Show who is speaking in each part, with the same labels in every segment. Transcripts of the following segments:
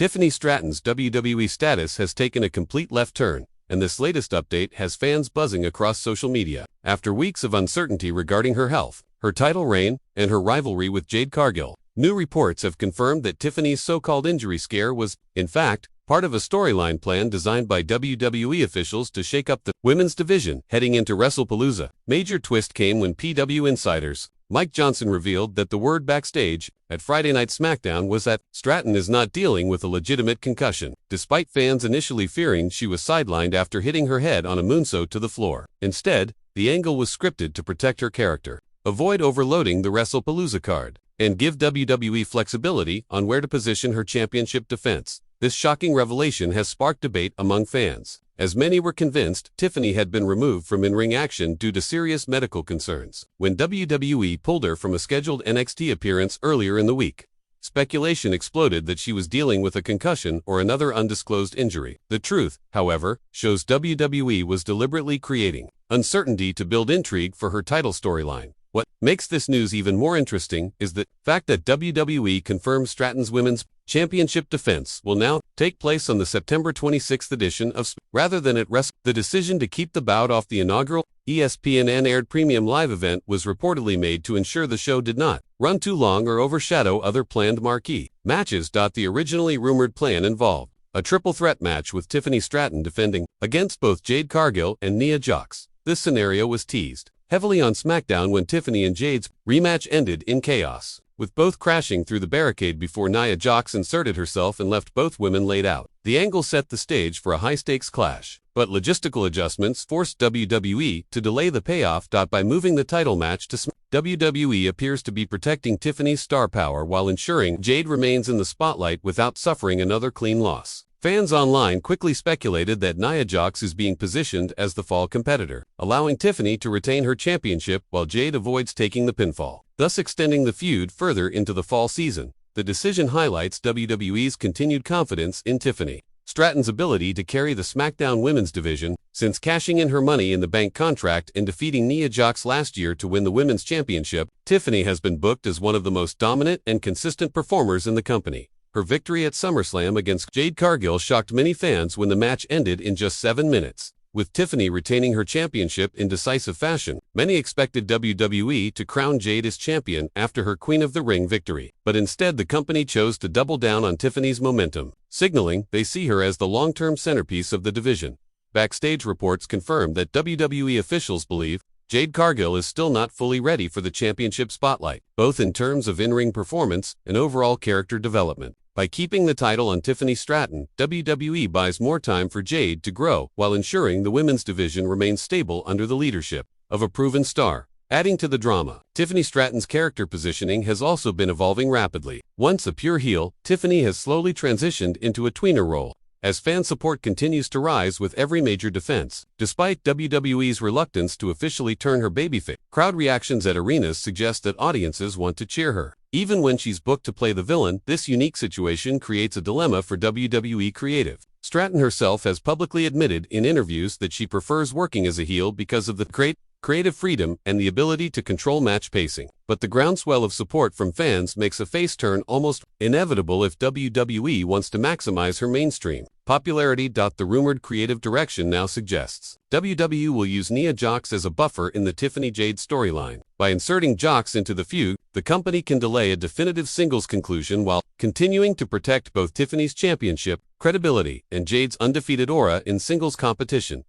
Speaker 1: Tiffany Stratton's WWE status has taken a complete left turn, and this latest update has fans buzzing across social media. After weeks of uncertainty regarding her health, her title reign, and her rivalry with Jade Cargill, new reports have confirmed that Tiffany's so-called injury scare was, in fact, part of a storyline plan designed by WWE officials to shake up the women's division heading into WrestlePalooza. Major twist came when PW insiders Mike Johnson revealed that the word backstage at Friday Night SmackDown was that Stratton is not dealing with a legitimate concussion, despite fans initially fearing she was sidelined after hitting her head on a moonsault to the floor. Instead, the angle was scripted to protect her character, avoid overloading the WrestlePalooza card, and give WWE flexibility on where to position her championship defense. This shocking revelation has sparked debate among fans, as many were convinced Tiffany had been removed from in-ring action due to serious medical concerns when WWE pulled her from a scheduled NXT appearance earlier in the week. Speculation exploded that she was dealing with a concussion or another undisclosed injury. The truth, however, shows WWE was deliberately creating uncertainty to build intrigue for her title storyline. What makes this news even more interesting is the fact that WWE confirms Stratton's Women's Championship defense will now take place on the September 26th edition of rather than at WrestlePalooza. The decision to keep the bout off the inaugural ESPN-aired premium live event was reportedly made to ensure the show did not run too long or overshadow other planned marquee matches. The originally rumored plan involved a triple threat match with Tiffany Stratton defending against both Jade Cargill and Nia Jax. This scenario was teased heavily on SmackDown when Tiffany and Jade's rematch ended in chaos, with both crashing through the barricade before Nia Jax inserted herself and left both women laid out. The angle set the stage for a high-stakes clash, but logistical adjustments forced WWE to delay the payoff. By moving the title match to SmackDown, WWE appears to be protecting Tiffany's star power while ensuring Jade remains in the spotlight without suffering another clean loss. Fans online quickly speculated that Nia Jax is being positioned as the fall competitor, allowing Tiffany to retain her championship while Jade avoids taking the pinfall, thus extending the feud further into the fall season. The decision highlights WWE's continued confidence in Tiffany Stratton's ability to carry the SmackDown women's division, since cashing in her Money in the Bank contract and defeating Nia Jax last year to win the women's championship. Tiffany has been booked as one of the most dominant and consistent performers in the company. Her victory at SummerSlam against Jade Cargill shocked many fans when the match ended in just 7 minutes. With Tiffany retaining her championship in decisive fashion, many expected WWE to crown Jade as champion after her Queen of the Ring victory. But instead the company chose to double down on Tiffany's momentum, signaling they see her as the long-term centerpiece of the division. Backstage reports confirmed that WWE officials believe Jade Cargill is still not fully ready for the championship spotlight, both in terms of in-ring performance and overall character development. By keeping the title on Tiffany Stratton, WWE buys more time for Jade to grow while ensuring the women's division remains stable under the leadership of a proven star. Adding to the drama, Tiffany Stratton's character positioning has also been evolving rapidly. Once a pure heel, Tiffany has slowly transitioned into a tweener role, as fan support continues to rise with every major defense. Despite WWE's reluctance to officially turn her babyface, crowd reactions at arenas suggest that audiences want to cheer her. Even when she's booked to play the villain, this unique situation creates a dilemma for WWE creative. Stratton herself has publicly admitted in interviews that she prefers working as a heel because of the great creative freedom and the ability to control match pacing. But the groundswell of support from fans makes a face turn almost inevitable if WWE wants to maximize her mainstream popularity. The rumored creative direction now suggests WWE will use Nia Jax as a buffer in the Tiffany Jade storyline. By inserting Jax into the feud, the company can delay a definitive singles conclusion while continuing to protect both Tiffany's championship credibility and Jade's undefeated aura in singles competition.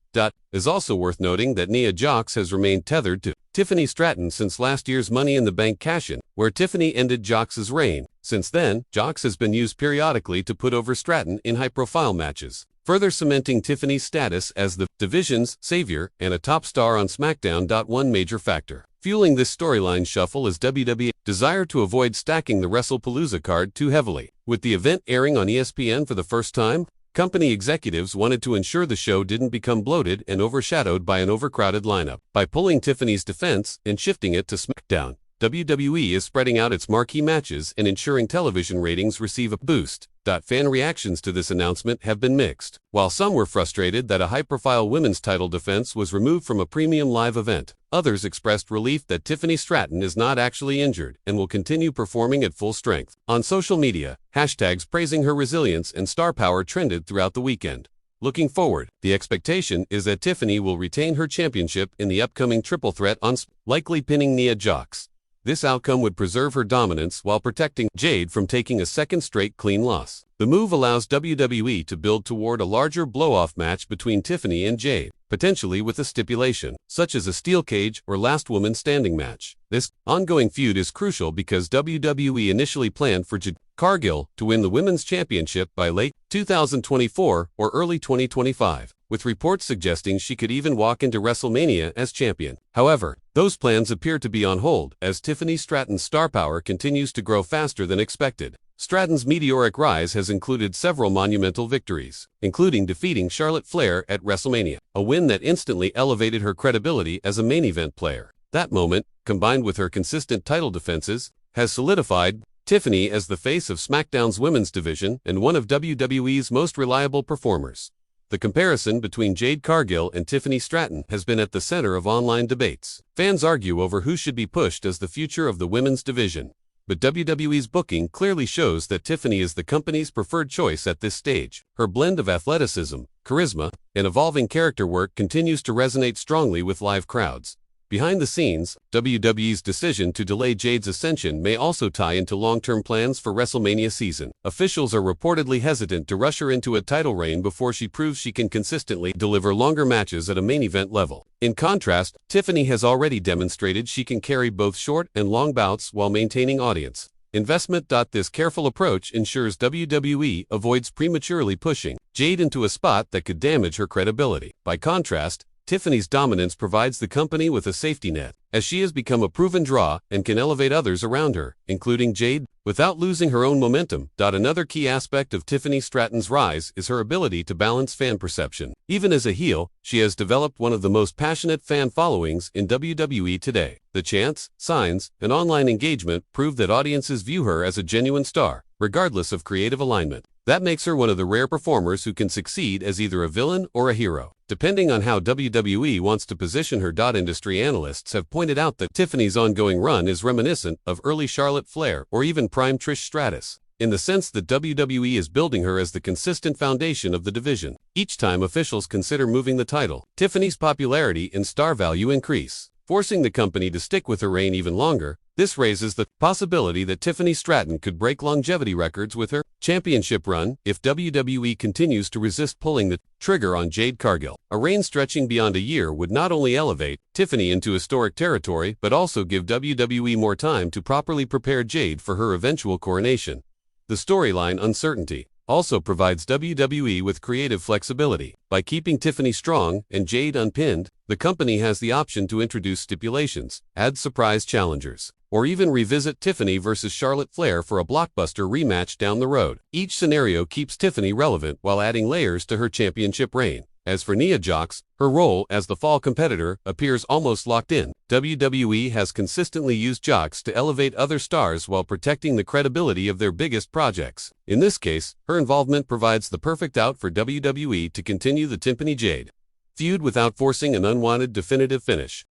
Speaker 1: Is also worth noting that Nia Jax has remained tethered to Tiffany Stratton since last year's Money in the Bank cash-in, where Tiffany ended Jax's reign. Since then, Jax has been used periodically to put over Stratton in high-profile matches, further cementing Tiffany's status as the division's savior and a top star on SmackDown. One major factor fueling this storyline shuffle is WWE's desire to avoid stacking the WrestlePalooza card too heavily. With the event airing on ESPN for the first time, company executives wanted to ensure the show didn't become bloated and overshadowed by an overcrowded lineup. By pulling Tiffany's defense and shifting it to SmackDown, WWE is spreading out its marquee matches and ensuring television ratings receive a boost. Fan reactions to this announcement have been mixed. While some were frustrated that a high-profile women's title defense was removed from a premium live event, others expressed relief that Tiffany Stratton is not actually injured and will continue performing at full strength. On social media, hashtags praising her resilience and star power trended throughout the weekend. Looking forward, the expectation is that Tiffany will retain her championship in the upcoming triple threat on likely pinning Nia Jax. This outcome would preserve her dominance while protecting Jade from taking a second straight clean loss. The move allows WWE to build toward a larger blow-off match between Tiffany and Jade, potentially with a stipulation, such as a steel cage or last woman standing match. This ongoing feud is crucial because WWE initially planned for Jade Cargill to win the Women's Championship by late 2024 or early 2025, with reports suggesting she could even walk into WrestleMania as champion. However, those plans appear to be on hold as Tiffany Stratton's star power continues to grow faster than expected. Stratton's meteoric rise has included several monumental victories, including defeating Charlotte Flair at WrestleMania, a win that instantly elevated her credibility as a main event player. That moment, combined with her consistent title defenses, has solidified Tiffany as the face of SmackDown's women's division and one of WWE's most reliable performers. The comparison between Jade Cargill and Tiffany Stratton has been at the center of online debates. Fans argue over who should be pushed as the future of the women's division, but WWE's booking clearly shows that Tiffany is the company's preferred choice at this stage. Her blend of athleticism, charisma, and evolving character work continues to resonate strongly with live crowds. Behind the scenes, WWE's decision to delay Jade's ascension may also tie into long-term plans for WrestleMania season. Officials are reportedly hesitant to rush her into a title reign before she proves she can consistently deliver longer matches at a main event level. In contrast, Tiffany has already demonstrated she can carry both short and long bouts while maintaining audience investment. This careful approach ensures WWE avoids prematurely pushing Jade into a spot that could damage her credibility. By contrast, Tiffany's dominance provides the company with a safety net, as she has become a proven draw and can elevate others around her, including Jade, without losing her own momentum. Another key aspect of Tiffany Stratton's rise is her ability to balance fan perception. Even as a heel, she has developed one of the most passionate fan followings in WWE today. The chants, signs, and online engagement prove that audiences view her as a genuine star, regardless of creative alignment. That makes her one of the rare performers who can succeed as either a villain or a hero, depending on how WWE wants to position her. Industry analysts have pointed out that Tiffany's ongoing run is reminiscent of early Charlotte Flair or even prime Trish Stratus, in the sense that WWE is building her as the consistent foundation of the division. Each time officials consider moving the title, Tiffany's popularity and star value increase, forcing the company to stick with her reign even longer. This raises the possibility that Tiffany Stratton could break longevity records with her championship run if WWE continues to resist pulling the trigger on Jade Cargill. A reign stretching beyond a year would not only elevate Tiffany into historic territory but also give WWE more time to properly prepare Jade for her eventual coronation. The storyline uncertainty also provides WWE with creative flexibility. By keeping Tiffany strong and Jade unpinned, the company has the option to introduce stipulations, add surprise challengers, or even revisit Tiffany versus Charlotte Flair for a blockbuster rematch down the road. Each scenario keeps Tiffany relevant while adding layers to her championship reign. As for Nia Jax, her role as the fall competitor appears almost locked in. WWE has consistently used Jax to elevate other stars while protecting the credibility of their biggest projects. In this case, her involvement provides the perfect out for WWE to continue the Tiffany Jade feud without forcing an unwanted definitive finish.